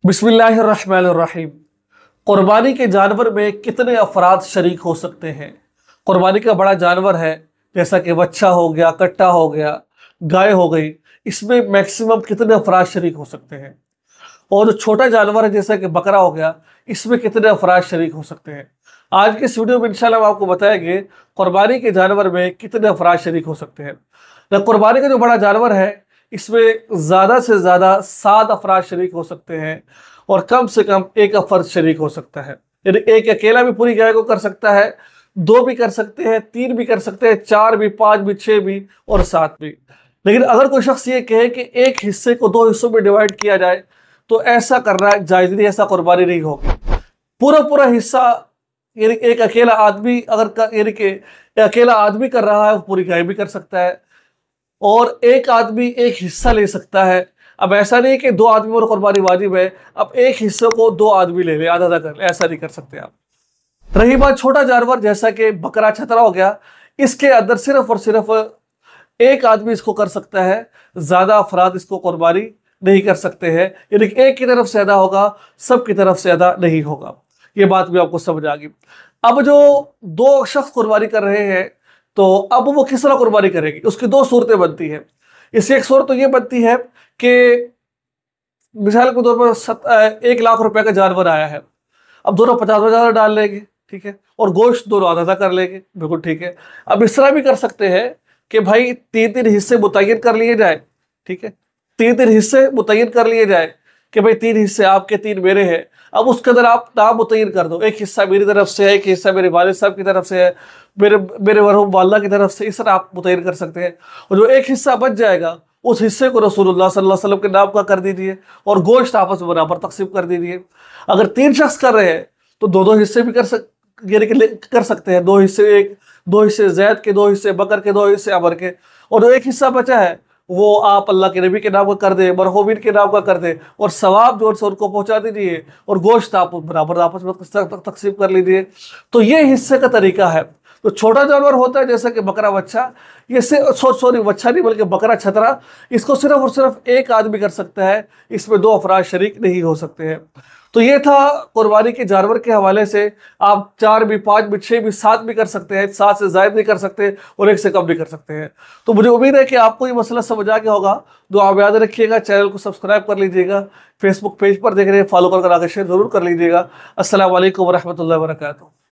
बिस्मिल्लाहिर्रहमानिर्रहीम। कुर्बानी के जानवर में कितने अफराद शरीक हो सकते हैं? कुर्बानी का बड़ा जानवर है, जैसा कि बच्चा हो गया, कट्टा हो गया, गाय हो गई, इसमें मैक्सिमम कितने अफराद शरीक हो सकते हैं? और जो छोटा जानवर है जैसा कि बकरा हो गया, इसमें कितने अफराद शरीक हो सकते हैं? आज के इस वीडियो में इंशाल्लाह हम आपको बताएंगे कुर्बानी के जानवर में कितने अफराद शरीक हो सकते हैं। कुर्बानी का जो बड़ा जानवर है, इसमें ज़्यादा से ज़्यादा 7 अफराद शरीक हो सकते हैं और कम से कम एक अफर्द शरीक हो सकता है। यानी एक अकेला भी पूरी गाय को कर सकता है, 2 भी कर सकते हैं, 3 भी कर सकते हैं, 4 भी, 5 भी, 6 भी और 7 भी। लेकिन अगर कोई शख्स ये कहे कि एक हिस्से को 2 हिस्सों में डिवाइड किया जाए तो ऐसा करना जायज़ नहीं, ऐसा कुर्बानी नहीं होगी। पूरा पूरा हिस्सा यानी एक अकेला आदमी अगर यानी कि अकेला आदमी कर रहा है, वो पूरी गाय भी कर सकता है और एक आदमी एक हिस्सा ले सकता है। अब ऐसा नहीं कि 2 आदमी और कुर्बानी वाजिब है, अब एक हिस्से को 2 आदमी ले ले, आधा आधा कर ले, ऐसा नहीं कर सकते आप। रही बात छोटा जानवर जैसा कि बकरा छतरा हो गया, इसके अंदर सिर्फ और सिर्फ एक आदमी इसको कर सकता है, ज्यादा अफराद इसको कुर्बानी नहीं कर सकते हैं। यानी एक की तरफ से ज्यादा होगा, सब की तरफ से ज्यादा नहीं होगा। ये बात भी आपको समझ आ गई। अब जो 2 शख्स कुर्बानी कर रहे हैं, तो अब वो किस तरह कुर्बानी करेगी, उसकी 2 सूरतें बनती है। इससे एक सूरत तो ये बनती है कि मिसाल के तौर पर 1 लाख रुपए का जानवर आया है, अब दोनों 50,000 डाल लेंगे, ठीक है, और गोश्त दोनों आधा आधा कर लेंगे, बिल्कुल ठीक है। अब इस तरह भी कर सकते हैं कि भाई 3-3 हिस्से मुतय्यन कर लिए जाए, ठीक है, 3-3 हिस्से मुतय्यन कर लिए जाए कि भाई 3 हिस्से आपके, 3 मेरे हैं। अब उसके अंदर आप नाम मुतय्यन कर दो, एक हिस्सा मेरी तरफ से है, एक हिस्सा मेरे वालिद साहब की तरफ से है, मेरे मेरे मरहूम वालिदा की तरफ से, इस तरह आप मुतय्यन कर सकते हैं। और जो एक हिस्सा बच जाएगा, उस हिस्से को रसूलुल्लाह सल्लल्लाहु अलैहि वसल्लम के नाम का कर दीजिए और गोश्त आपस में बराबर तकसीम कर दीजिए। अगर 3 शख्स कर रहे हैं तो 2-2 हिस्से भी कर सकते हैं, 2 हिस्से, एक 2 हिस्से जैद के, 2 हिस्से बकर के, 2 हिस्से अमर के, और जो एक हिस्सा बचा है वो आप अल्लाह के नबी के नाम का कर दे, मरहूमीन के नाम का कर दे और सवाब जो है उनको पहुंचा दीजिए और गोश्त आप बराबर आपस में तकसीम कर लीजिए। तो ये हिस्से का तरीका है। तो छोटा जानवर होता है जैसा कि बकरा बच्चा, ये सॉरी बच्चा नहीं बल्कि बकरा छतरा, इसको सिर्फ और सिर्फ एक आदमी कर सकता है, इसमें 2 अफराद शरीक नहीं हो सकते हैं। तो ये था कुर्बानी के जानवर के हवाले से। आप 4 भी, 5 भी, 6 भी, 7 भी कर सकते हैं, 7 से ज़ायद नहीं कर सकते और 1 से कम नहीं कर सकते हैं। तो मुझे उम्मीद है कि आपको ये मसला समझ आ गया होगा। दुआ आप याद रखिएगा, चैनल को सब्सक्राइब कर लीजिएगा, फेसबुक पेज पर देख रहे हैं फॉलो कर आगे शेयर ज़रूर कर लीजिएगा। अस्सलाम वालेकुम व रहमतुल्लाहि व बरकातुहू।